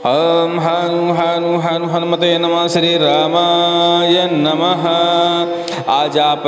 ओम हनु हनु हनु हनुमते नमः। श्री रामाय नमः। आज आप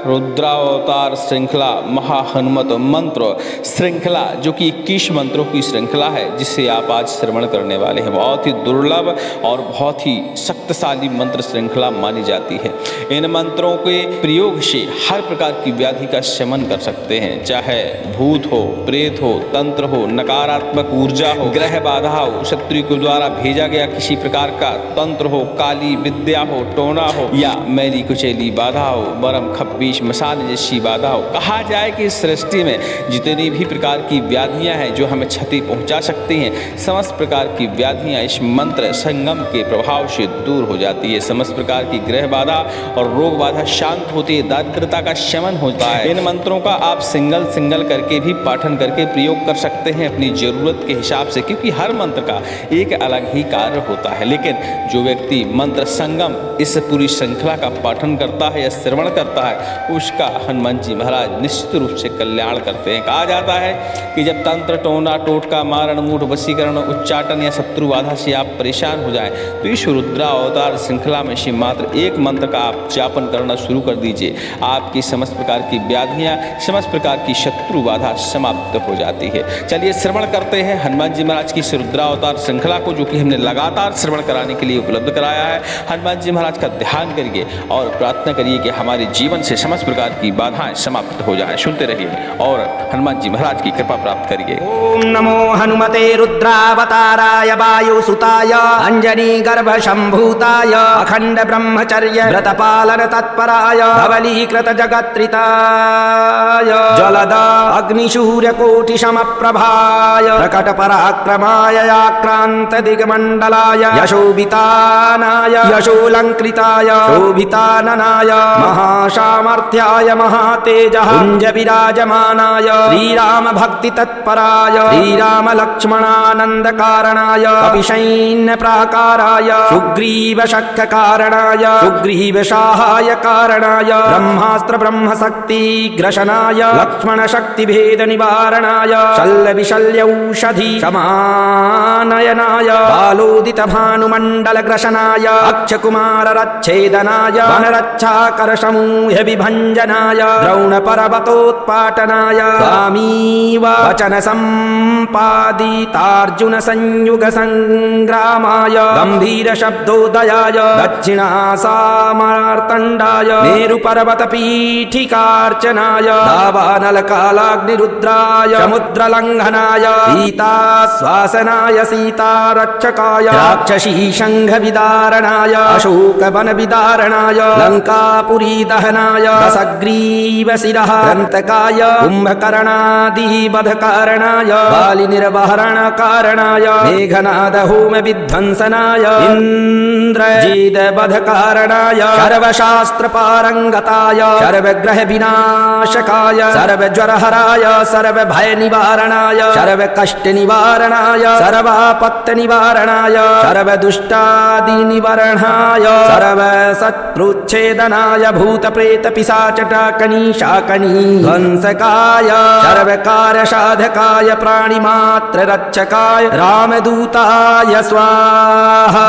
रुद्रावतार श्रृंखला महाहनुमत मंत्र श्रृंखला जो कि 21 मंत्रों की श्रृंखला है जिसे आप आज श्रवण करने वाले हैं। बहुत ही दुर्लभ और बहुत ही शक्तिशाली मंत्र श्रृंखला मानी जाती है। इन मंत्रों के प्रयोग से हर प्रकार की व्याधि का शमन कर सकते हैं, चाहे भूत हो, प्रेत हो, तंत्र हो, नकारात्मक ऊर्जा हो, ग्रह बाधा हो, शत्रु के द्वारा भेजा गया किसी प्रकार का तंत्र हो, काली विद्या हो, टोना हो या मैली कुचैली बाधा हो, बरम खप्पीश मसान जैसी बाधा हो। कहा जाए कि इस सृष्टि में जितनी भी प्रकार की व्याधियां हैं जो हमें क्षति पहुंचा सकती हैं, समस्त प्रकार की व्याधियां इस मंत्र संगम के प्रभाव से दूर हो जाती है। समस्त प्रकार की ग्रह बाधा और रोग बाधा शांत होती है, दारिद्रता का शमन होता है। इन मंत्रों का आप सिंगल करके भी पाठन करके प्रयोग कर सकते हैं अपनी जरूरत के हिसाब से, क्योंकि हर मंत्र का एक अलग ही कार्य होता है। लेकिन जो व्यक्ति मंत्र संगम इस पूरी श्रृंखला का पाठन करता है या श्रवण करता है, उसका हनुमान जी महाराज निश्चित रूप से कल्याण करते हैं। कहा जाता है कि जब तंत्र, टोना, टोटका, मारण, मूढ़, वशीकरण, उच्चाटन या शत्रु बाधा से आप परेशान हो जाएं, तो इस रुद्रावतार श्रृंखला में से मात्र एक मंत्र का आप जापन करना शुरू कर दीजिए। आपकी समस्त प्रकार की व्याधियां, समस्त प्रकार की शत्रु बाधा समाप्त हो जाती है। चलिए श्रवण करते हैं हनुमान जी महाराज की रुद्रावतार श्रृंखला को, जो कि हमने लगातार श्रवण कराने के लिए उपलब्ध कराया है। हनुमान जी महाराज का ध्यान करिए और प्रार्थना करिए कि हमारे जीवन से समस्त प्रकार की बाधाएं समाप्त हो जाएं। सुनते रहिए और हनुमान जी महाराज की कृपा प्राप्त करिए। ओम नमो हनुमते रुद्रावताराय वायुसुताय अंजनी गर्भ संभूताय अखंड ब्रह्मचर्य व्रत पालन तत्पराय धवलीकृत जगत्रिताय जलद अग्निशूर्य कोटि समप्रभाय प्रकट पराक्रमाय आक्रांत दिग्मंडलाय यशोभितानाय यशोलंकृताय शोभिताननाय महासामर्थ्याय महातेजः कुंज विराजमानाय श्रीराम भक्ति तत्पराय श्रीराम लक्ष्मणानंद कारणाय कपिशैन्य प्राकाराय सुग्रीव शक्य कारणाय सुग्रीव सहाय कारणाय ब्रह्मास्त्र ब्रह्म शक्ति ग्रशनाय लक्ष्मण शक्ति भेद निवारणाय शल्य विशल्य औषधि समानयनाय बालोदित भानुमंडल ग्रशनाय अक्षकुमार रच्छेदनाय वनरक्षाकर समूह विभंजनाय द्रोण पर्वतोत्पाटनाय स्वामी वचन संपादितार्जुन संयुग संग्रामाय गंभीर शब्दोदयाय दक्षिणासामार्तंडाय मेरु पर्वत पीठिकार्चनाय दावानल कालाग्निरुद्राय समुद्र लंघनाय सीता स्वासनाय सीता रक्षकाय राक्षसी शंघ विदारणाय अशोक वन विदारणाय लंकापुरी दहनाय दशग्रीव शिरः दंतकाय कुंभकर्णादि वध कारणाय बाली निर्वहरण कारणाय मेघनाद होम विध्वंसनाय इंद्रजीत वध कारणाय सर्वशास्त्र पारंगताय सर्वग्रह विनाशकाय सर्वज्वरहराय सर्वभय निवारणाय सर्वकष्ट निवारणाय सर्वापत्ति निवारणाय सर्वदुष्टादि निवारणाय सर्वशत्रुच्छेदनाय भूत प्रेत पिशाच टाकनी शाकनी ध्वंसकाय सर्वकार्य साधकाय प्राणिमात्र रक्षकाय रामदूताय स्वाहा।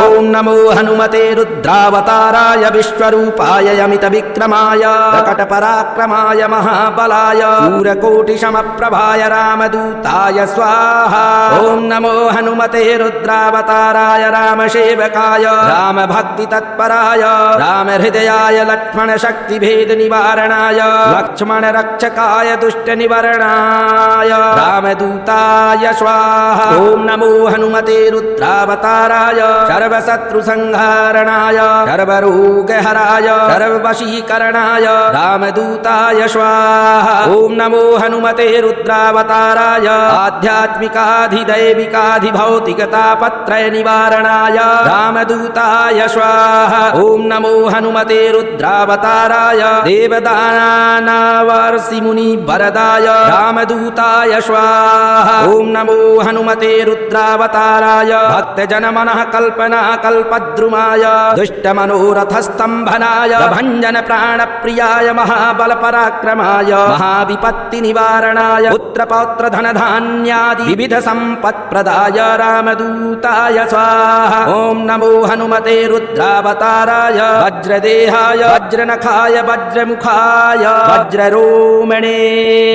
ओम नमो हनुमते रुद्रावताराय विश्वरूपाय यमित विक्रमाय प्रकट पराक्रमाय महाबलाय सूर्यकोटि समप्रभाय रामदूताय स्वाहा। ओम नमो हनुमते रुद्रावताराय रामसेवकाय राम भक्ति तत्पराय राम हृदयाय लक्ष्मण शक्ति भेद निवारणाय लक्ष्मण रक्षकाय दुष्ट निवारणाय रामदूताय स्वाहा। ओम नमो हनुमते रुद्रावताराय सर्वशत्रु संहारणाय सर्वरोगहराय सर्ववशीकरणाय रामदूताय स्वाहा। ओम नमो हनुमते रुद्रावताराय आध्यात्मिकाधिदैविकाधि भौतिकतापत्रय निवारणाय रामदूताय स्वाहा। ओम नमो हनुमते रुद्रावताराय रुद्रावताराय देवदानवर्षि मुनि वरदाय रामदूताय स्वाहा। ओम नमो हनुमते रुद्रावताराय भक्तजन मनः कल्पना कल्पद्रुमाय दुष्ट मनोरथ स्तंभनाय भंजन प्राण प्रियाय महाबल पराक्रमाय महाविपत्ति निवारणाय पुत्र पौत्र धन धान्यादि विविध संपत् प्रदाय रामदूताय स्वाहा। ओम नमो हनुमते रुद्रावताराय वज्रदेहाय वज्रनखाय वज्रमुखाय वज्ररोमणे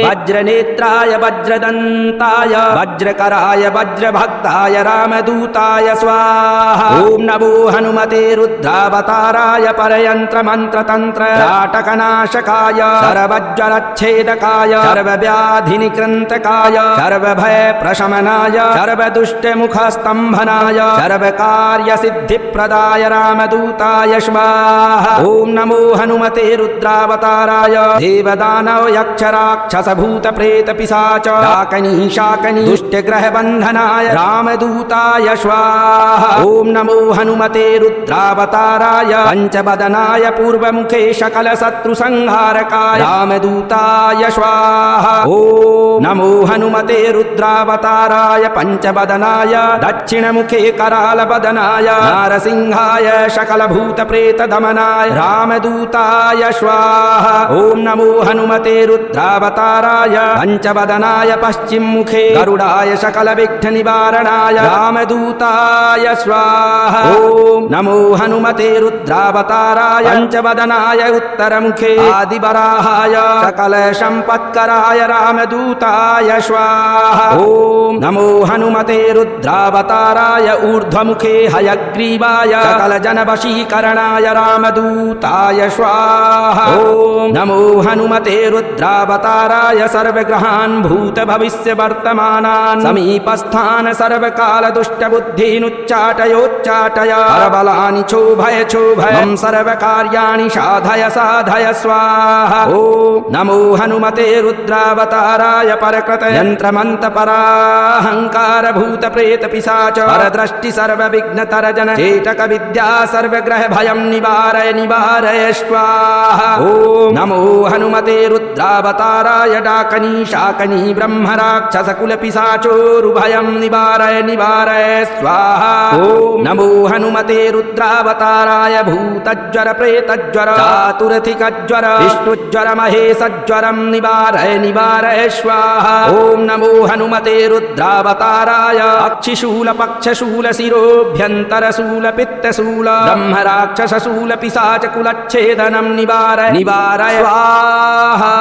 वज्रनेत्राय वज्रदंताय वज्रकराय वज्रभक्ताय रामदूताय स्वाहा। ओम नमो हनुमते रुद्रावताराय परयंत्र मंत्र तंत्र राटकनाशकाय सर्वज्वरच्छेदकाय सर्वव्याधिनिकृन्तकाय सर्वभय प्रशमनाय सर्वदुष्टमुखस्तंभनाय सर्वकार्यसिद्धिप्रदाय रामदूताय स्वाहा। ओम नमो हनुमते रुद्रावताराय देवदानव यक्षराक्षस भूत प्रेत पिशाच डाकनी शाकनी दुष्टग्रहबन्धनाय रामदूताय स्वाहा। ओम नमो हनुमते रुद्रावताराय पंचवदनाय पूर्वमुखे सकल शत्रु संहारकाय रामदूताय स्वाहा। ओम नमो हनुमते रुद्रावताराय पंचवदनाय दक्षिणमुखे करालवदनाय नारसिंहाय सकल भूत प्रेत दमनाय रामदूताय स्वाहा। ओम नमो हनुमते रुद्रावताराय पंचवदनाय पश्चिममुखे गरुडाय सकल विघ्न निवारणाय रामदूताय स्वाहा। ओम नमो हनुमते रुद्रावताराय पंचवदनाय उत्तरमुखे आदिवराहाय सकल संपत्कराय रामदूताय स्वाहा। ओम नमो हनुमते रुद्रावताराय ऊर्ध्वमुखे हयग्रीवाय सकल जनवशीकरणाय रामदूताय स्वाहा। ओम नमो हनुमते रुद्रावताराय सर्वग्रहान् भूत भविष्य वर्तमानान् समीपस्थान् सर्वकाल दुष्ट बुद्धीनुच्चाटयोच्चाटय परबलानि क्षोभय क्षोभय मम सर्वकार्याणि साधय साधय स्वाहा। ओम नमो हनुमते रुद्रावताराय परकृत यंत्रमंत पराहंकार भूत प्रेत पिशाच परदृष्टि सर्वविघ्न तरजन चेटक विद्या सर्वग्रह भयं निवारय निवारय स्वाहा। ओम नमो हनुमते रुद्रावताराय डाकनी शाकनी ब्रह्मराक्षस कुल पिशाचोरुभयं निवारय निवारय स्वाहा। ओम नमो हनुमते रुद्रावताराय भूतज्वर प्रेतज्वर चातुर्थिकज्वर विष्णुज्वर महेशज्वरं निवारय निवारय स्वाहा। ओम नमो हनुमते रुद्रावताराय अक्षिशूल पक्षशूल शिरोभ्यन्तरशूल पित्तशूल ब्रह्मराक्षसशूल पिशाच कुलच्छेदनं निवारय निवारय स्वाहा।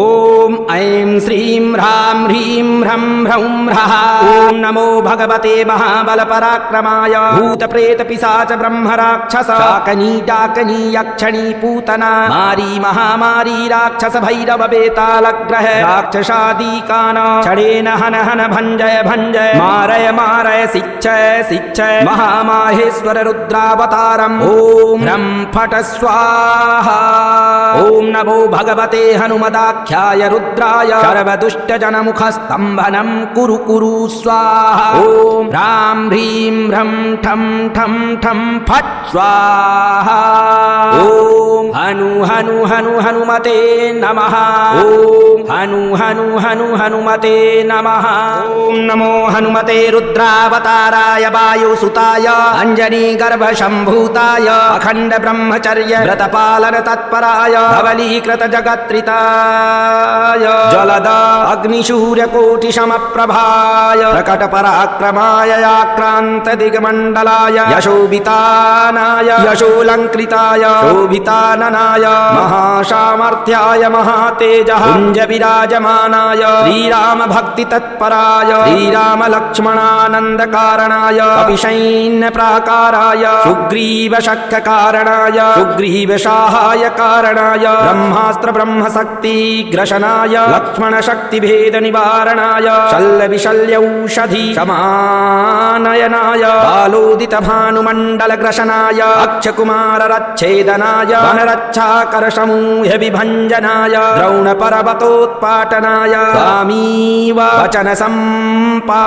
ओम ऐं श्रीं ह्रां ह्रीं ह्रं ह्रौं ह्रः। ओम नमो भगवते महाबल पराक्रमाय भूत प्रेत पिशाच ब्रह्मराक्षस शाकनी डाकनी यक्षणी पूतना मारी महामारी राक्षस भैरव बेतालग्रह राक्षसादीकान छड़ेन हन हन भंजय भंजय मारय मारय शिक्षय शिक्षय महामाहेश्वर रुद्रावतारम्। ओम ह्रं फट स्वाहा। ओम नमो भगवते हनुमदाख्याय रुद्राय सर्वदुष्ट जनमुखस्तंभनं कुरु कुरु स्वाहा। ओम ह्रां ह्रीं ह्रं ठं ठं ठं फट स्वाहा। ओम हनु हनु हनु हनुमते नमः। ओम हनु हनु हनु हनुमते नमः। ओम नमो हनुमते रुद्रावताराय वायुसुताय अंजनी गर्भ संभूताय अखंड ब्रह्मचर्य व्रतपालन तत्पराय धवलीकृत जगत्रिताय जलद अग्निशूर्य कोटि समप्रभाय प्रकट पराक्रमाय आक्रांत दिग्मंडलाय यशोभितानाय यशोलंकृताय शोभिताननाय महासामर्थ्याय महातेजः कुंज विराजमानाय श्रीराम भक्ति तत्पराय श्रीराम लक्ष्मणानंद कारणाय कपिशैन्य प्राकाराय सुग्रीव शक्य कारणाय सुग्रीव सहाय कारणाय ब्रह्मास्त्र ब्रह्म शक्ति ग्रशनाय लक्ष्मण शक्ति भेद निवारणाय शल्य विशल्य औषधि समानयनाय बालोदित भानुमंडल ग्रशनाय अक्षकुमार रच्छेदनाय वनर रक्षाकरसमूह विभञ्जनाय द्रोणपर्वतोत्पाटनाय स्वामीव वचन सम्पादितार्जुन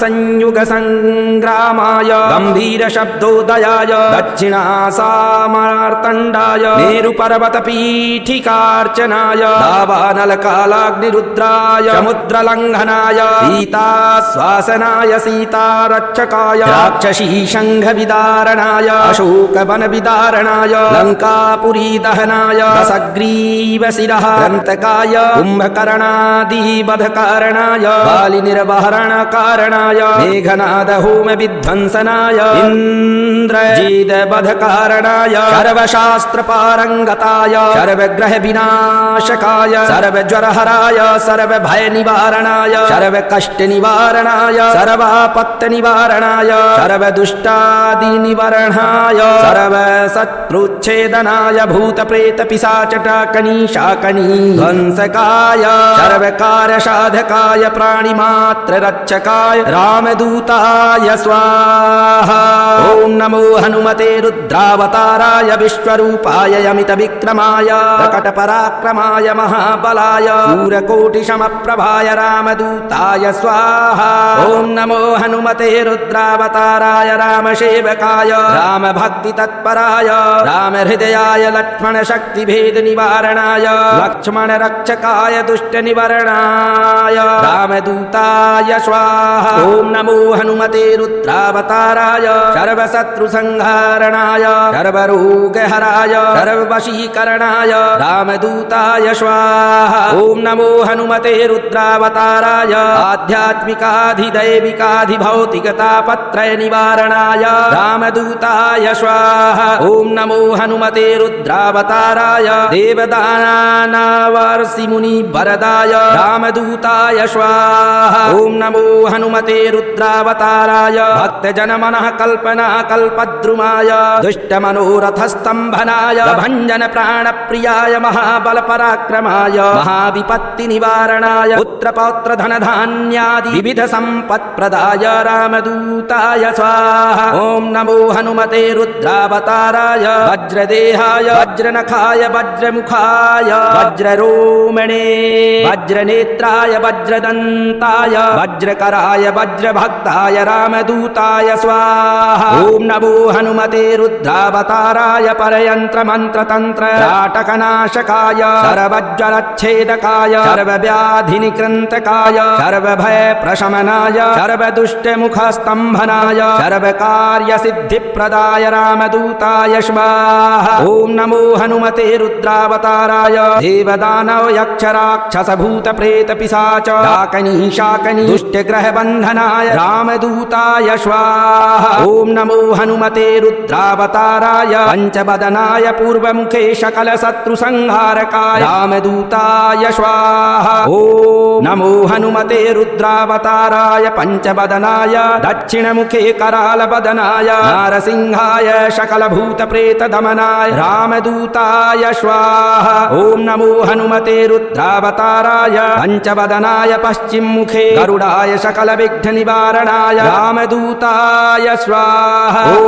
संयुग संग्रामाय गंभीर शब्दोदयाय दक्षिणासामार्तण्डाय मेरुपर्वत पीठिकार्चनाय दावानलकालाग्निरुद्राय समुद्रलङ्घनाय सीताश्वासनाय सीतारक्षकाय राक्षसी शङ्खविदारणाय अशोकवनविदारणाय लङ्कापुरी दहनाय दशग्रीवशिरः दन्तकाय कुम्भकर्णादिवधकारणाय बालिनिर्वहरणकारणाय मेघनादहोमविध्वंसनाय इन्द्रजिदवधकारणाय सर्वशास्त्रपारङ्गताय सर्वग्रहविनाशकाय सर्वज्वरहराय सर्वभयनिवारणाय सर्वकष्टनिवारणाय सर्वापत्तनिवारणाय सर्वदुष्टादिनिवारणाय सर्वशत्रुच्छेदनाय भूतप्रेतपिशाचटाकनीशाकनी ध्वंसकाय सर्वकार्यसाधकाय प्राणिमात्ररक्षकाय रामदूताय स्वाहा। ॐ नमो हनुमते रुद्रावताराय विश्वरूपाय यमितविक्रमाय प्रकटपराक्रमाय महाबलाय सूर्यकोटिसमप्रभाय रामदूताय स्वाहा। ॐ नमो हनुमते रुद्रावताराय रामसेवकाय रामभक्तितत्पराय रामहृदयाय लक्ष्मणशक्तिभेदनिवारणाय लक्ष्मणरक्षकाय दुष्टनिवारणाय रामदूताय स्वाहा। ॐ नमो हनुमते रुद्रावताराय सर्वशत्रुसंहारणाय सर्वरोगहराय सर्ववशीकरणाय रामदूताय स्वाहा। ॐ नमो हनुमते रुद्रावताराय आध्यात्मिकाधिदैविकाधिभौतिकतापत्रयनिवारणाय रामदूताय स्वाहा। ॐ नमो हनुमते रुद्रावताराय देवदानवर्षिमुनिवरदाय रामदूताय स्वाहा। ॐ नमो हनुमते रुद्रावताराय भक्तजनमनः कल्पना कल्पद्रुमाय दुष्टमनोरथस्तम्भनाय भञ्जन प्राणप्रियाय महाबलपराक्रमाय महाविपत्तिनिवारणाय पुत्रपौत्रधनधान्यादि विविध सम्पत्प्रदाय रामदूताय स्वाहा। ॐ नमो हनुमते रुद्रावताराय वज्रदेहाय वज्रनखाय वज्रमुखाय वज्ररोमणे वज्रनेत्राय वज्रदन्ताय वज्रकराय वज्रभक्ताय रामदूताय स्वाहा। ॐ नमो हनुमते रुद्रावताराय परयन्त्रमन्त्रतन्त्र राटकनाशकाय सर्वज्वरच्छेदकाय सर्वव्याधिनिकृन्तकाय सर्वभयप्रशमनाय सर्वदुष्टमुखस्तम्भनाय सर्वकार्यसिद्धिप्रदाय रामदूताय स्वाहा। ॐ नमो हनुमते रुद्रावताराय देवदानव यक्षराक्षसभूतप्रेतपिशाच डाकनी शाकनी दुष्टग्रहबन्धनाय रामदूताय स्वाहा। ॐ नमो हनुमते रुद्रावताराय पंचवदनाय पूर्वमुखे सकलशत्रुसंहारकाय रामदूताय स्वाहा। ॐ नमो हनुमते रुद्रावताराय पंचवदनाय दक्षिणमुखे करालवदनाय नारसिंहाय सकलभूतप्रेतदमनाय रामदूताय स्वाहा। ॐ नमो हनुमते रुद्रावताराय पंचवदनाय पश्चिममुखे गरुडाय सकलविघ्ननिवारणाय रामदूताय स्वाहा। ॐ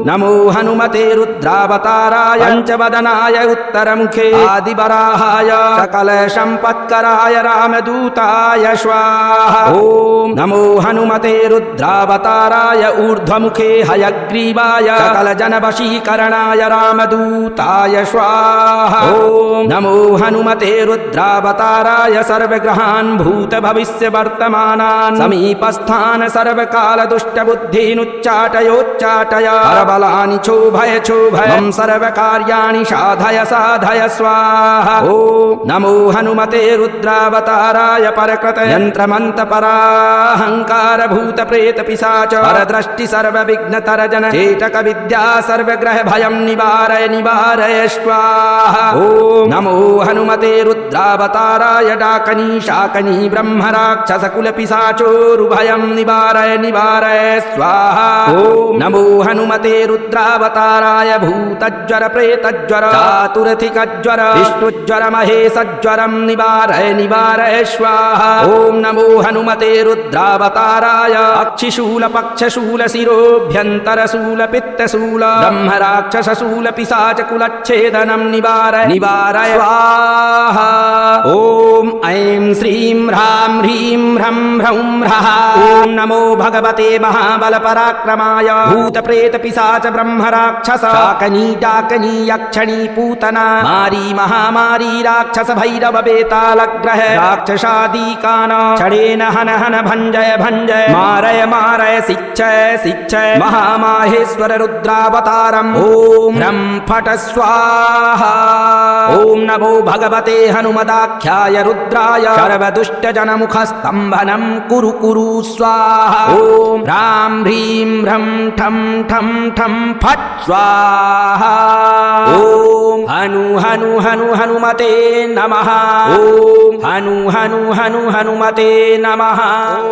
नमो हनुमते रुद्रावताराय पंचवदनाय उत्तरमुखे आदिवराहाय सकलसम्पत्कराय रामदूताय स्वाहा। ॐ नमो हनुमते रुद्रावताराय ऊर्ध्वमुखे हयग्रीवाय सकलजनवशीकरणाय रामदूताय स्वाहा। ॐ नमो हनुमते रुद्रावताराय सर्वग्रहान् भूतभविष्यवर्तमानान् समीपस्थान् सर्वकालदुष्टबुद्धीनुच्चाटयोच्चाटय परबलानि चोभय चोभय मम सर्वकार्याणि साधय साधय स्वाहा। ॐ नमो हनुमते रुद्रावताराय परकृत यन्त्रमन्तपराहङ्कार भूतप्रेतपिशाच परदृष्टि सर्वविघ्नतरजन चेटक विद्या सर्वग्रह भयं निवारय निवारय स्वाहा। ॐ नमो हनुमते रुद्रावताराय डाकनी शाकनी ब्रह्मराक्षसकुलपिशाचोरुभयं निवारय निवारय स्वाहा। ॐ नमो हनुमते रुद्रावताराय भूतज्वर प्रेतज्वर चातुरथिकज्वर विष्णुज्वर महेशज्वरं निवारय निवारय स्वाहा। ॐ नमो हनुमते रुद्रावताराय अक्षिशूल पक्षशूल शिरोभ्यन्तरशूल पित्तशूल ब्रह्मराक्षसशूल पिशाचकुलच्छेदनं निवारय निवारय स्वाहा। ॐ ऐं श्रीं ह्रां ह्रीं ह्रं ह्रौं ह्रः। ॐ नमो भगवते महाबलपराक्रमाय भूतप्रेतपिशाच ब्रह्मराक्षस शाकनी डाकनी यक्षणी पूतना मारी महामारी राक्षस भैरव बेतालग्रह राक्षसादीकान षडेन हन हन भञ्जय भञ्जय मारय मारय शिक्षय शिक्षय महामाहेश्वर रुद्रावतारम्। ॐ ह्रं फट स्वाहा। ॐ नमो भगवते हनुमदाख्याय रुद्राय सर्वदुष्टजनमुखस्तम्भनं कुरु कुरु स्वाहा। ॐ ह्रां ह्रीं ह्रं ठं ठं ठं फट् स्वाहा। ॐ हनु हनु हनु हनुमते नमः। ॐ हनु हनु हनु हनुमते नमः।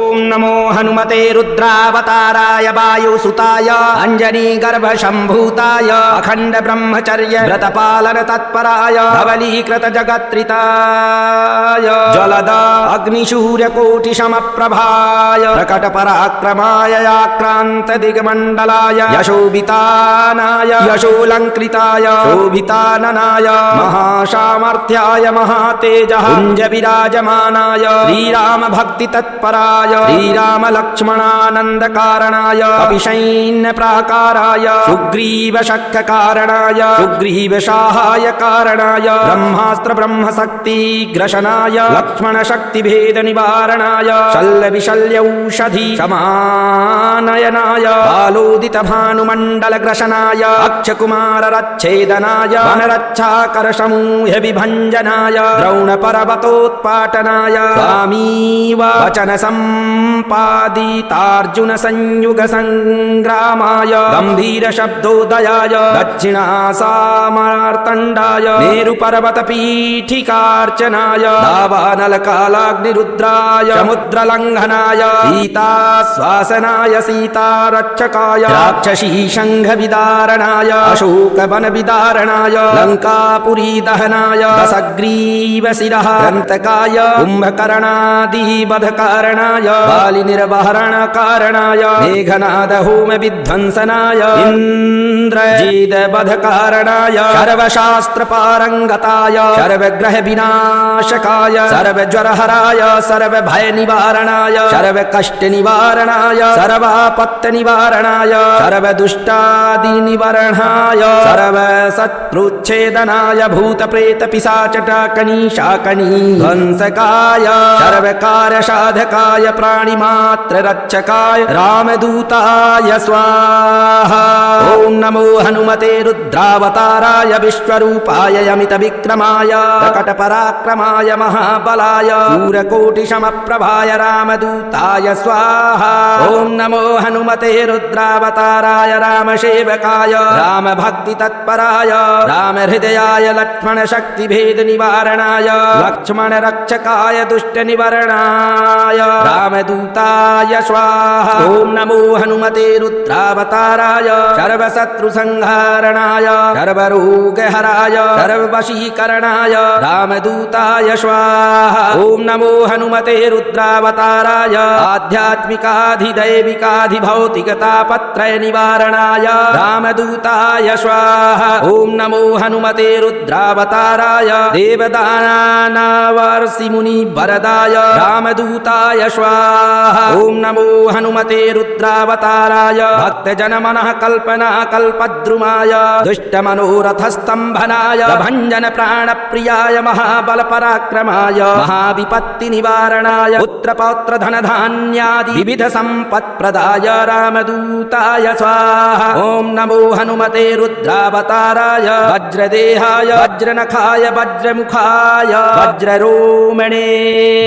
ॐ नमो हनुमते रुद्रावताराय वायुसुताय अंजनी गर्भ शंभूताय अखंड ब्रह्मचर्य व्रतपालन तत्पराय धवलीकृत जगत्रिताय जलद अग्निशूर्य कोटि समप्रभाय प्रकट पराक्रमाय आक्रांत दिग्मंडलाय यशोभितानाय यशोलंकृताय शोभिताननाय महासामर्थ्याय महातेजः कुंज विराजमानाय श्रीराम भक्ति तत्पराय श्रीराम लक्ष्मणानंद कारणाय कपिशैन्य प्राकाराय सुग्रीव शक्य कारणाय सुग्रीव सहाय कारणाय ब्रह्मास्त्र ब्रह्म शक्ति ग्रशनाय लक्ष्मण शक्ति भेद निवारणाय शल्य विशल्य औषधि समानयनाय बालोदित भानुमंडल ग्रशनाय अक्षकुमार रच्छेदनाय वनरक्षाकर समूह विभंजनाय द्रोण पर्वतोत्पाटनाय स्वामीव वचन संपादितार्जुन संयुग संग्रामाय गंभीर शब्दोदयाय दक्षिणासामार्तंडाय मेरु पर्वत पीठिकार्चनाय दावानल कालाग्निरुद्राय समुद्र लंघनाय सीता स्वासनाय सीता रक्षकाय राक्षसी शंघ विदारणाय अशोक वन विदारणाय लंकापुरी दहनाय दशग्रीव शिरः ग्रंथकाय कुंभकर्णादि वध कारणाय बाली निर्वहरण कारणाय मेघनाद होम विध्वंसनाय इंद्रजीत वध कारणाय सर्वशास्त्र पारंगताय सर्वग्रह विनाशकाय सर्वज्वरहराय सर्वभय निवारणाय सर्वकष्ट निवारणाय सर्वापत्त निवारणाय सर्वदुष्टादि निवारणाय सर्वशत्रुच्छेदनाय भूतप्रेत पिशाच टाकनी शाकनी ध्वंसकाय सर्वकार्य साधकाय प्राणिमात्र रक्षकाय रामदूताय स्वाहा। ॐ नमो हनुमते रुद्रावताराय विश्वरूपाय यमित विक्रमाय प्रकट पराक्रमाय महाबलाय सूर्यकोटि समप्रभाय रामदूताय स्वाहा। ॐ नमो हनुमते रुद्रावताराय रामसेवकाय राम भक्ति तत्पराय राम हृदयाय लक्ष्मण शक्ति भेद निवारणाय लक्ष्मण रक्षकाय दुष्ट निवारणाय रामदूताय स्वाहा। ॐ नमो हनुमते रुद्रावताराय सर्वशत्रु संहारणाय सर्वरोगहराय सर्ववशीकरणाय रामदूताय स्वाहा। ॐ नमो हनुमते रुद्रावताराय आध्यात्मिकाधिदैविकाधि भौतिकतापत्रय निवारणाय रामदूताय स्वाहा। ॐ नमो हनुमते रुद्रावताराय देवदानवर्षि मुनि वरदाय रामदूताय स्वाहा। ॐ नमो हनुमते रुद्रावताराय भक्तजन मनः कल्पना कल्पद्रुमाय दुष्ट मनोरथ स्तंभनाय भंजन प्राण प्रियाय महाबल पराक्रमाय महाविपत्ति निवारणाय पुत्र पौत्र धन धान्यादि विविध संपत् प्रदाय रामदूताय स्वाहा। ॐ नमो हनुमते रुद्रावताराय वज्रदेहाय वज्रनखाय वज्रमुखाय वज्ररोमणे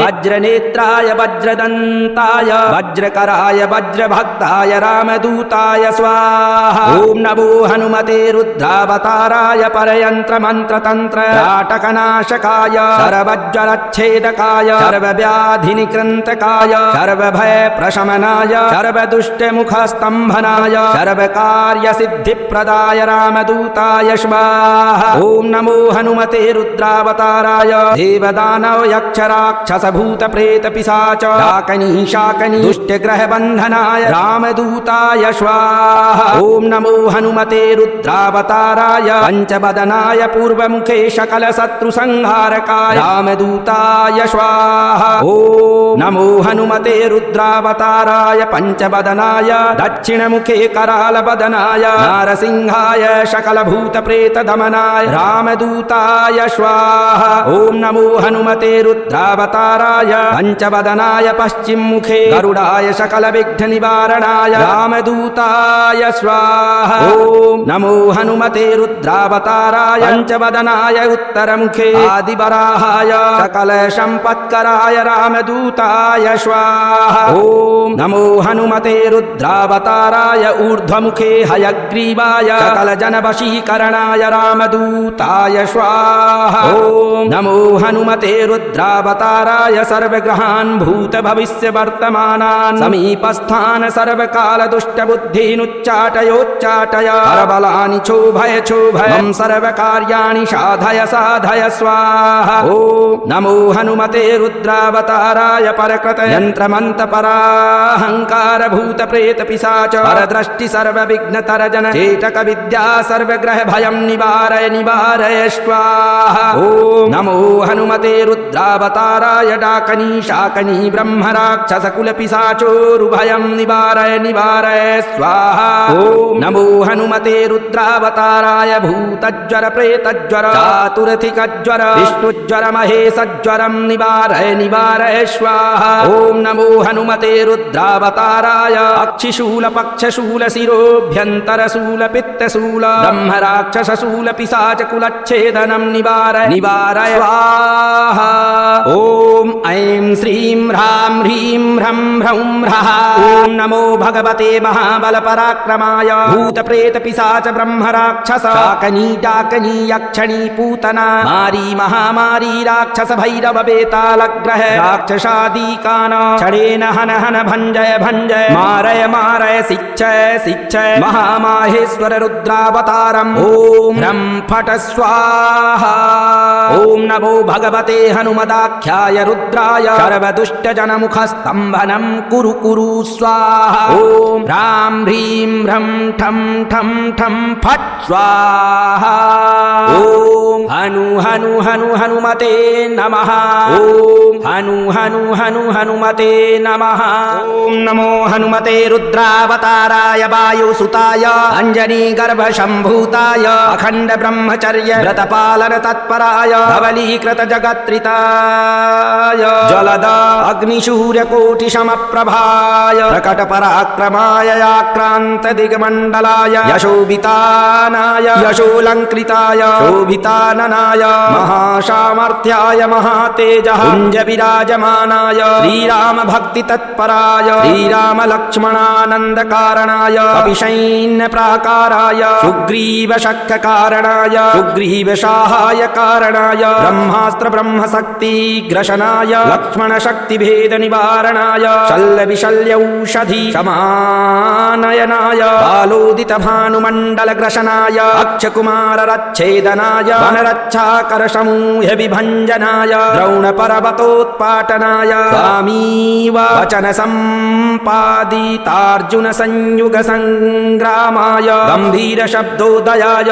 वज्रनेत्राय वज्रदन्ताय वज्रकराय वज्रभक्ताय रामदूताय स्वाहा। ॐ नमो हनुमते रुद्रावताराय परयंत्र मंत्र तंत्र राटकनाशकाय सर्वज्वरच्छेदकाय सर्वव्याधिनिकृन्तकाय सर्वभय प्रशमनाय सर्वदुष्टमुखस्तम्भनाय सर्वकार्यसिद्धिप्रदाय रामदूताय स्वाहा। स्वाहा ओम नमो हनुमते रुद्रावताराय देवदानव यक्ष राक्षस भूत प्रेत पिशाच डाकनी शाकनी दुष्ट ग्रह बंधनाय रामदूताय स्वाहा ओम नमो हनुमते रुद्रावताराय पंचवदनाय पूर्वमुखे सकल शत्रु संहारकाय रामदूताय स्वाहा ओम नमो हनुमते रुद्रावताराय पंचवदनाय दक्षिणमुखे कराल बदनाय नारसिंहाय सकल भूत प्रेत दमनाय रामदूताय स्वाहा ओम नमो हनुमते रुद्रावताराय पंचवदनाय पश्चिम मुखे गरुडाय सकल विघ्न निवारणाय रामदूताय स्वाहा ओम नमो हनुमते रुद्रावताराय पंचवदनाय उत्तर मुखे आदिवराहाय सकल संपत्कराय रामदूताय स्वाहा ओम नमो हनुमते रुद्रावताराय ऊर्ध्वमुखे हयग्रीवाय सकल जन वशीकरणाय रामदूताय स्वाहा ओम नमो हनुमते रुद्रावताराय सर्वग्रहान् भूत भविष्य वर्तमानान् समीपस्थान् सर्वकाल दुष्ट बुद्धीनुच्चाटयोच्चाटय परबलानि क्षोभय क्षोभय मम सर्वकार्याणि साधय साधय स्वाहा ओम नमो हनुमते रुद्रावताराय परकृत यंत्रमंत पराहंकार भूत प्रेत पिशाच परदृष्टि सर्व विघ्न तरजन चेतक विद्या सर्वग्रह भयं निवारय निवारय स्वाहा ओम नमो हनुमते रुद्रावताराय डाकनी शाकनी ब्रह्म राक्षस कुल पिशाचोरुभयं निवारय निवारय स्वाहा ओम नमो हनुमते रुद्रावताराय भूतज्वर प्रेतज्वर चातुर्थिकज्वर विष्णुज्वर महेशज्वरं निवारय निवारय स्वाहा ओम नमो हनुमते रुद्रावताराय अक्षिशूल पक्षशूल शिरोभ्यंतरशूल पित्तशूल ब्रह्म राक्षस शूल पिशाच कुलच्छेदनं निवारय निवारय स्वाहा ओम ऐं श्रीं ह्रां ह्रीं ह्रं ह्रौं ह्रः ओम नमो भगवते महाबल पराक्रमाय भूत प्रेत पिशाच ब्रह्म राक्षस शाकनी डाकनी यक्षणी पूतना मारी महामारी राक्षस भैरव बेतालग्रह राक्षसादी कान छड़ेन हन हन भंजय भंजय मारय मारय शिक्षय शिक्षय महामाहेश्वर रुद्रावतारम् ओम ह्रं फट स्वाहा ओम नमो भगवते हनुमदाख्याय रुद्राय सर्वदुष्ट जनमुख स्तंभनं कुरु कुरु स्वाहा ओम ह्रां ह्रीं ह्रं ठं ठं ठं फट स्वाहा ओम हनु हनु हनु हनुमते नमः ओम हनु हनु हनु हनुमते नमः ओम नमो हनुमते रुद्रावताराय वायुसुताय अंजनी गर्भ शंभूताय अखंड ब्रह्मचर्य व्रत पालन तत्पराय धवलीकृत जगत्रिताय जलद अग्निशूर्य कोटि समप्रभाय प्रकट पराक्रमाय आक्रांत दिग्मंडलाय यशोभितानाय यशोलंकृताय शोभिताननाय महासामर्थ्याय महातेजः कुंज विराजमानाय श्रीराम भक्ति तत्पराय श्रीराम लक्ष्मणानंद कारणाय अभिषैन्य प्राकाराय सुग्रीव शक्य कारणाय सुग्रीव सहाय कारणाय ब्रह्मास्त्र ब्रह्म शक्ति ग्रशनाय लक्ष्मण शक्ति भेद निवारणाय शल्य विशल्य औषधि समानयनाय बालोदित भानुमंडल ग्रशनाय अक्षकुमार रच्छेदनाय वनरक्षाकर समूह विभंजनाय द्रोण पर्वतोत्पाटनाय स्वामीव वचन संपादितार्जुन संयुग संग्रामाय गंभीर शब्दोदयाय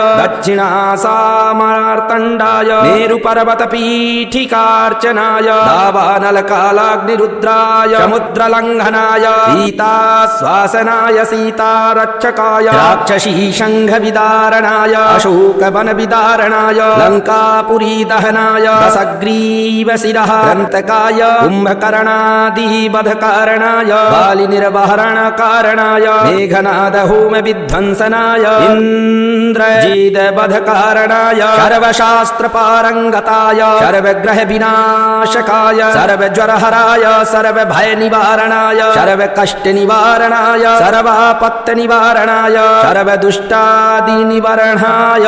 दक्षिणासामार्तंडाय मेरु पर्वत पीठिकार्चनाय दावानल कालाग्निरुद्राय समुद्र लंघनाय सीता स्वासनाय सीता रक्षकाय राक्षसी संघ विदारणाय अशोक वन विदारणाय लंकापुरी दहनाय दशग्रीव शिरः ग्रंथकाय कुंभकर्णादि वध कारणाय बाली निर्वहरण कारणाय मेघनाद होम विध्वंसनाय इंद्रजीद वध कारणाय सर्वशास्त्र पारंगताय सर्वग्रह विनाशकाय सर्वज्वरहराय सर्वभय निवारणाय सर्वकष्ट निवारणाय सर्वापत्त निवारणाय सर्वदुष्टादि निवारणाय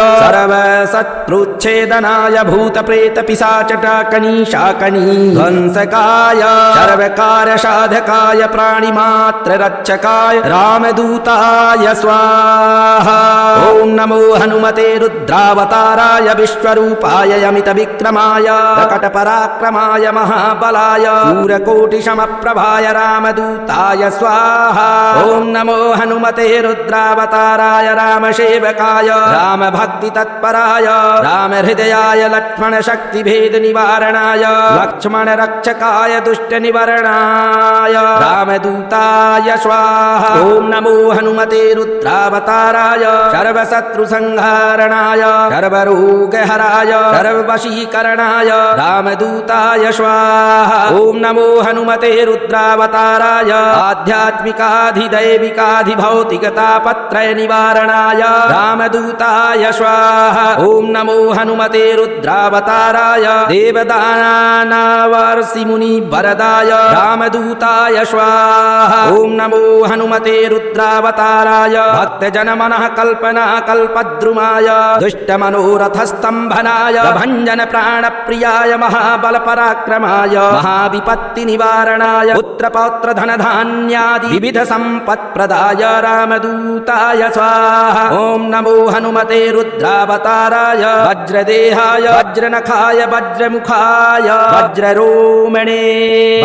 सर्वशत्रुच्छेदनाय भूत प्रेत पिशाच डाकनी शाकनी ध्वंसकाय सर्वकार्य साधकाय प्राणिमात्र रक्षकाय रामदूताय स्वाहा ॐ नमो हनुमते रुद्रावताराय विश्वरूपाय यमित विक्रमाय प्रकटपराक्रमाय महाबलाय सूर्यकोटिसमप्रभाय रामदूताय स्वाहा ॐ नमो हनुमते रुद्रावताराय रामसेवकाय रामभक्तितत्पराय रामहृदयाय लक्ष्मणशक्तिभेदनिवारणाय लक्ष्मणरक्षकाय दुष्टनिवारणाय रामदूताय स्वाहा ॐ नमो हनुमते रुद्रावताराय सर्वशत्रुसंहारणाय सर्वरोगहराय सर्ववशीकरणाय रामदूताय स्वाहा ॐ नमो हनुमते रुद्रावताराय आध्यात्मिकाधिदैविकाधिभौतिकतापत्रय निवारणाय रामदूताय स्वाहा ॐ नमो हनुमते रुद्रावताराय देवदानवर्षिमुनिवरदाय रामदूताय स्वाहा ॐ नमो हनुमते रुद्रावताराय भक्तजनमनः कल्पना कल्पद्रुमाय दुष्टमनोरथस्तम्भनाय भञ्जन प्राणप्रियाय महाबलपराक्रमाय महाविपत्तिनिवारणाय पुत्रपौत्रधनधान्यादि विविध सम्पत्प्रदाय रामदूताय स्वाहा ॐ नमो हनुमते रुद्रावताराय वज्रदेहाय वज्रनखाय वज्रमुखाय वज्ररोमणे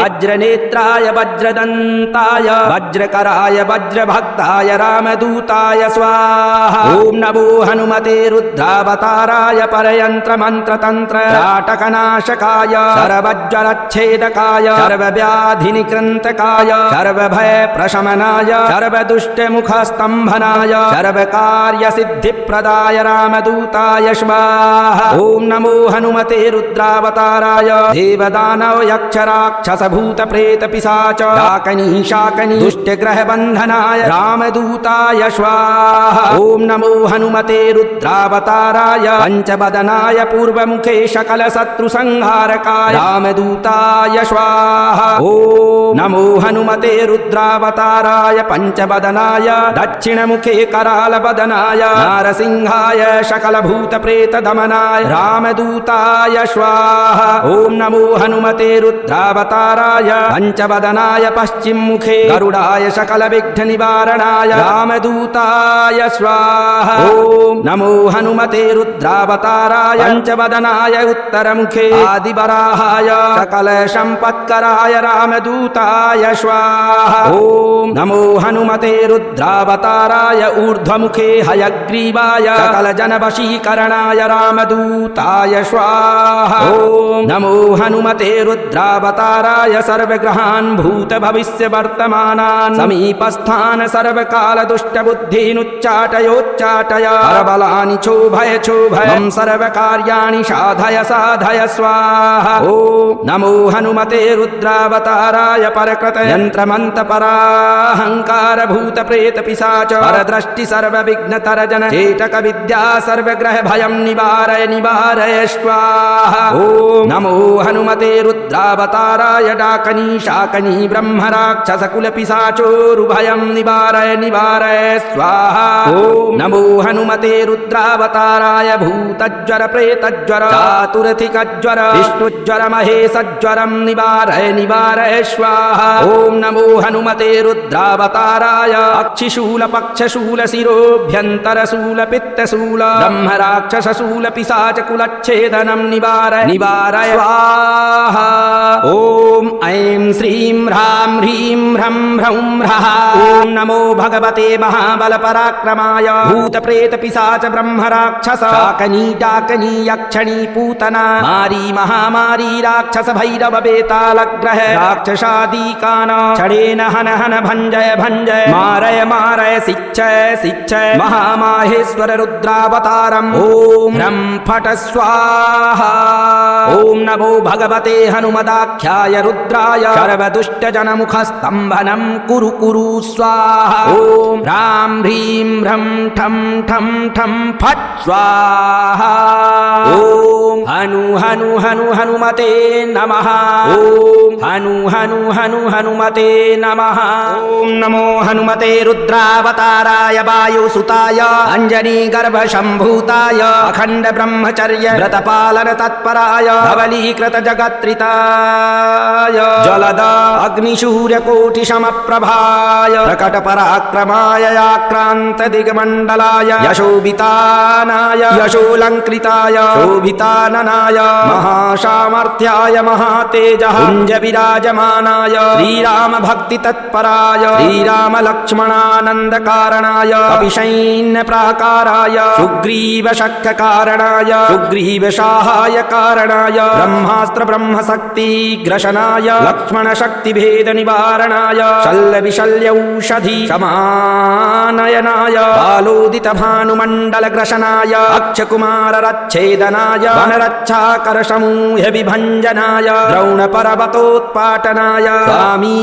वज्रनेत्राय वज्रदन्ताय वज्रकराय वज्रभक्ताय रामदूताय स्वाहा ॐ नमो हनुमते रुद्रावताराय परयन्त्रमन्त्रतन्त्र राटकनाशकाय सर्वज्वरच्छेदकाय सर्वव्याधिनिकृन्तकाय सर्वभयप्रशमनाय सर्वदुष्टमुखस्तम्भनाय सर्वकार्यसिद्धिप्रदाय रामदूताय स्वाहा ॐ नमो हनुमते रुद्रावताराय देवदानव यक्षराक्षसभूतप्रेतपिशाच डाकनी शाकनी दुष्टग्रहबन्धनाय रामदूताय स्वाहा ॐ नमो हनुमते रुद्रावताराय पञ्चवदनाय पूर्वमुखे सकलशत्रुसंहारकाय रामदूताय स्वाहा ॐ नमो हनुमते रुद्रावताराय पञ्चवदनाय दक्षिणमुखे करालवदनाय नारसिंहाय सकलभूतप्रेतदमनाय रामदूताय स्वाहा ॐ नमो हनुमते रुद्रावताराय पञ्चवदनाय पश्चिममुखे गरुडाय सकलविघ्ननिवारणाय रामदूताय स्वाहा ॐ नमो हनुमते रुद्रावताराय पञ्चवदनाय उत्तरमुखे आदिवराहाय सकलसम्पत्कराय रामदूताय स्वाहा ॐ नमो हनुमते रुद्रावताराय ऊर्ध्वमुखे हयग्रीवाय सकलजनवशीकरणाय रामदूताय स्वाहा ॐ नमो हनुमते रुद्रावताराय सर्वग्रहान् भूतभविष्यवर्तमानान् समीपस्थान् सर्वकालदुष्टबुद्धीनुच्चाटयोच्चाटय परबलानि क्षोभय क्षोभय मम सर्वकार्याणि साधय साधय स्वाहा ॐ नमो हनुमते रुद्रावताराय परकृत यन्त्रमन्तपराहङ्कार भूतप्रेतपिशाच परदृष्टि सर्वविघ्नतरजन चेटक विद्या सर्वग्रह भयं निवारय निवारय स्वाहा ॐ नमो हनुमते रुद्रावताराय डाकनी शाकनी ब्रह्मराक्षसकुलपिशाचोरुभयं निवारय निवारय स्वाहा ॐ नमो हनुमते रुद्रावताराय भूतज्वर प्रेतज्वर चातुरथिकज्वर विष्णुज्वर महेशज्वरं निवारय निवारय स्वाहा ॐ नमो हनुमते रुद्रावताराय अक्षिशूल शिरोभ्यन्तरशूल पित्तशूल ब्रह्मराक्षसशूल पिशाचकुलच्छेदनं निवारय निवारय स्वाहा ॐ ऐं श्रीं ह्रां ह्रीं ह्रं ह्रौं ह्रः ॐ नमो भगवते महाबलपराक्रमाय भूतप्रेतपिशाच ब्रह्मराक्षस शाकनी डाकनी यक्षणी पूतना मारी महामारी राक्षस भैरव बेतालग्रह राक्षसादीकान षडेन हन हन भञ्जय भञ्जय मारय मारय शिक्षय शिक्षय महामाहेश्वर रुद्रावतारम् ॐ ह्रं फट स्वाहा ॐ नमो भगवते हनुमदाख्याय रुद्राय सर्वदुष्टजनमुखस्तम्भनं कुरु कुरु स्वाहा ॐ ह्रां ह्रीं ह्रं ठं ठं ठं फट् स्वाहा ॐ हनु हनु हनु हनुमते नमः। ओम हनु हनु हनु हनुमते नमः। ओम नमो हनुमते रुद्रावताराय वायुसुताय अंजनी गर्भ शंभूताय अखंड ब्रह्मचर्य व्रत पालन तत्पराय धवलीकृत जगत्रिताय जलद अग्निशूर्य कोटि समप्रभाय प्रकट पराक्रमाय आक्रांत दिग्मंडलाय यशोभितानाय यशोलंकृताय शोभिताननाय महासामर्थ्याय महातेजः कुंज विराजमानाय श्रीराम भक्ति तत्पराय श्रीराम लक्ष्मणानंद कारणाय कपिशैन्य प्राकाराय सुग्रीव शक्य कारणाय सुग्रीव सहाय कारणाय ब्रह्मास्त्र ब्रह्म शक्ति ग्रशनाय लक्ष्मण शक्ति भेद निवारणाय शल्य विशल्य औषधि समानयनाय बालोदित भानुमंडल ग्रशनाय अक्षकुमार रच्छेदनाय वनरक्षाकर समूह विभंजनाय द्रोण पर्वतोत्पाटनाय स्वामी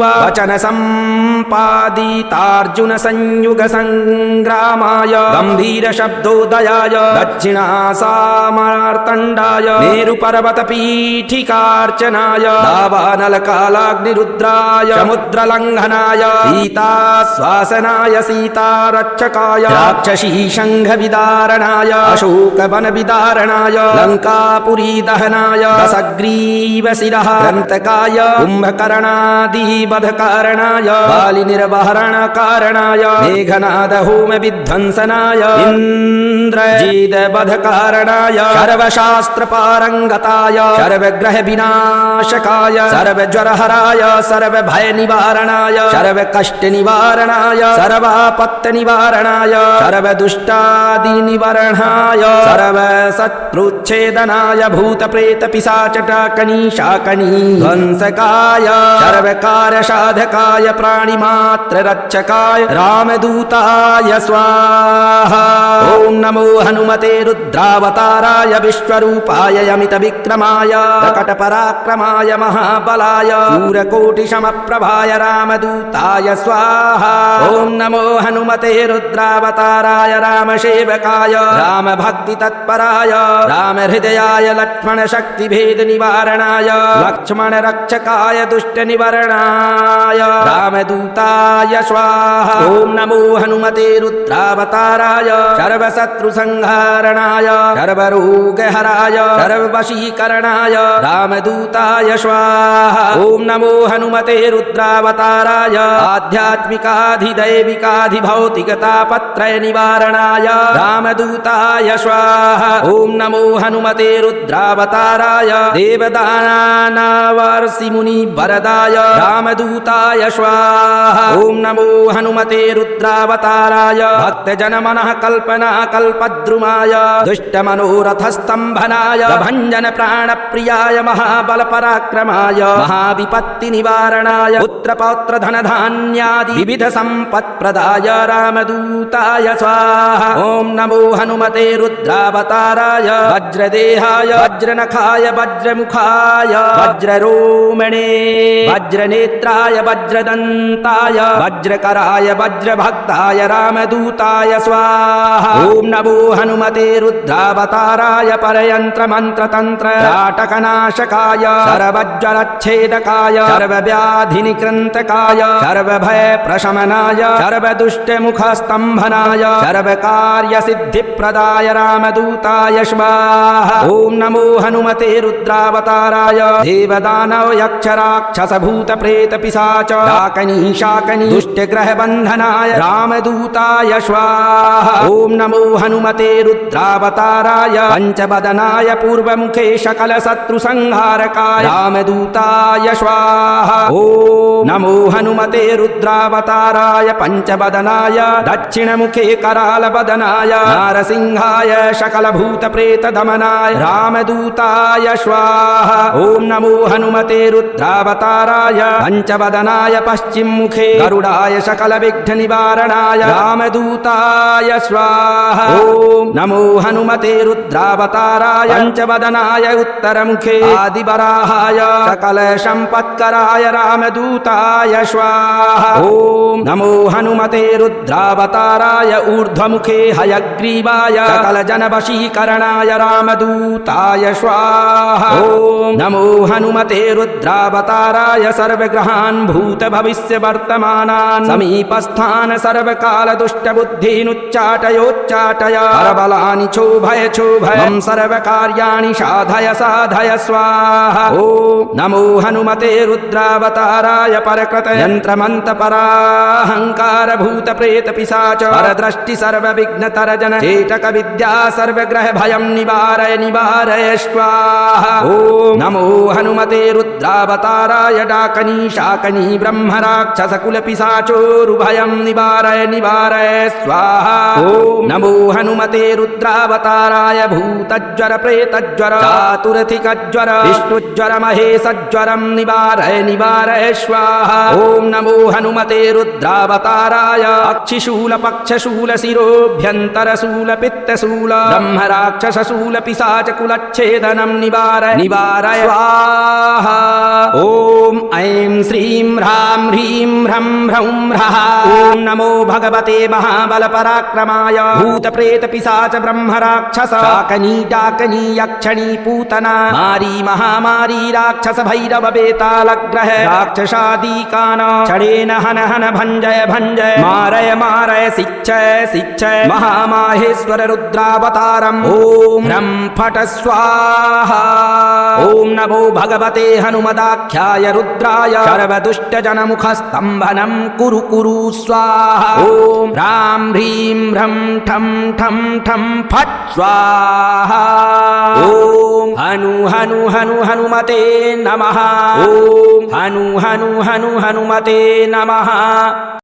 वचन संपादितार्जुन संयुग संग्रामाय गंभीर शब्दोदयाय दक्षिणासामार्तंडाय मेरु पर्वत पीठिकार्चनाय दावानल कालाग्निरुद्राय समुद्र लंघनाय सीता स्वासनाय सीता रक्षकाय राक्षसी संघ विदारणाय अशोक वन विदारणाय लंकापुरी दहनाय दशग्रीव शिरः ग्रंथकाय कुंभकर्णादि वध कारणाय बाली निर्वहरण कारणाय मेघनाद होम विध्वंसनाय इंद्रजीत वध कारणाय सर्वशास्त्र पारंगताय सर्वग्रह विनाशकाय सर्वज्वरहराय सर्वभय निवारणाय सर्वकष्ट निवारणाय सर्वापत्त निवारणाय सर्वदुष्टादि निवारणाय सर्वशत्रुच्छेदनाय भूत प्रेत पिशाच टाकनी शाकनी ध्वंसकाय सर्वकार साधकाय प्राणिमात्र रक्षकाय रामदूताय स्वाहा। ओम नमो हनुमते रुद्रावताराय विश्वरूपाय अमित विक्रमाय प्रकट पराक्रमाय महाबलाय सूर्यकोटि समप्रभाय रामदूताय स्वाहा। ओम नमो हनुमते रुद्रावताराय रामसेवकाय राम भक्ति तत्पराय राम हृदयाय लक्ष्मण शक्ति भेद निवारणाय लक्ष्मण रक्षकाय दुष्ट निवारणाय रामदूताय स्वाहा। ओम नमो हनुमते रुद्रावताराय सर्वशत्रु संहारणाय सर्वरोगहराय सर्ववशीकरणाय रामदूताय स्वाहा। ओम नमो हनुमते रुद्रावताराय आध्यात्मिकाधिदैविकाधिभौतिकतापत्रय निवारणाय रामदूताय स्वाहा। ओम नमो हनुमते रुद्रावताराय देवदानवर्षि मुनि वरदाय रामदूताय स्वाहा। ओम नमो हनुमते रुद्रावताराय भक्तजन मनः कल्पना कल्पद्रुमाय दुष्ट मनोरथ स्तंभनाय भंजन प्राण प्रियाय महाबल पराक्रमाय महाविपत्ति निवारणाय पुत्र पौत्र धन धान्यादि विविध संपत् प्रदाय रामदूताय स्वाहा। ओम नमो हनुमते रुद्रावताराय वज्रदेहाय वज्रनखाय वज्रमुखाय वज्ररोमणे वज्रनेत्राय वज्रदंताय वज्रकराय वज्रभक्ताय रामदूताय स्वाहा। ओम नमो हनुमते रुद्रावताराय परयंत्र मंत्र तंत्र राटकनाशकाय सर्वज्वरच्छेदकाय सर्वव्याधि निकृन्तकाय सर्वभय प्रशमनाय सर्वदुष्टमुखस्तंभनाय सर्वकार्य सिद्धिप्रदाय रामदूताय स्वाहा। ओम नमो हनुमते रुद्रावताराय देवदानव यक्ष राक्षस भूत प्रेत पिशाच डाकनी शाकनी दुष्ट ग्रह बंधनाय रामदूताय स्वाहा। ओम नमो हनुमते रुद्रावताराय पंचवदनाय पूर्वमुखे सकल शत्रु संहारकाय रामदूताय स्वाहा। ओम नमो हनुमते रुद्रावताराय पंचवदनाय दक्षिणमुखे कराल बदनाय नारसिंहाय सकल भूत प्रेत दमनाय रामदूताय स्वाहा। ओम नमो हनुमते रुद्रावताराय पंचवदनाय पश्चिम मुखे गरुडाय सकल विघ्न निवारणाय रामदूताय स्वाहा। ओम नमो हनुमते रुद्रावताराय पंचवदनाय उत्तर मुखे आदिवराहाय सकल संपत्कराय रामदूताय स्वाहा। ओम नमो हनुमते रुद्रावताराय ऊर्ध्वमुखे हयग्रीवाय सकल जनवशीकरणाय रामदूताय स्वाहा ॐ नमो हनुमते रुद्रावताराय सर्वग्रहान् भूतभविष्य वर्तमानान् समीपस्थान् सर्वकाल दुष्टबुद्धीनुच्चाटयोच्चाटय परबलानि क्षोभय क्षोभय मम सर्वकार्याणि साधय साधय स्वाहा ॐ नमो हनुमते रुद्रावताराय परकृत यन्त्रमन्तपराहङ्कार भूत प्रेत पिशाच परदृष्टि सर्वविघ्नतरजन चेटक विद्या सर्वग्रह भयं निवारय निवारय स्वाहा ॐ नमो हनुमते रुद्रावताराय डाकनी शाकनी ब्रह्मराक्षसकुल पिशाचोरुभयं निवारय निवारय स्वाहा ॐ नमो हनुमते रुद्रावताराय भूतज्वर प्रेतज्वर चातुरथिकज्वर विष्णुज्वर महेशज्वरं निवारय निवारय स्वाहा ॐ नमो हनुमते रुद्रावताराय अक्षिशूल पक्षशूल शिरोभ्यन्तरशूल पित्तशूल ब्रह्मराक्षसशूल पिशाचकुलच्छेदनं निवारय निवारय स्वाहा ॐ ऐं श्रीं ह्रां ह्रीं ह्रं ह्रौं ह्रः ॐ नमो भगवते महाबलपराक्रमाय भूतप्रेत पिशाच ब्रह्मराक्षस शाकनी डाकनी यक्षणी पूतना मारी महामारी राक्षस भैरव बेतालग्रह राक्षसादीकान षडेन हन हन भञ्जय भञ्जय मारय मारय शिक्षय शिक्षय महामाहेश्वर रुद्रावतारम् ॐ ह्रं फट स्वाहा ॐ नमो भगवते हनुमदाख्याय रुद्राय सर्वदुष्टजनमुखस्तम्भनं कुरु कुरु स्वाहा ॐ ह्रां ह्रीं ह्रं ठं ठं ठं फट् स्वाहा ॐ हनु हनु हनु हनुमते नमः ॐ हनु हनु हनु हनुमते नमः।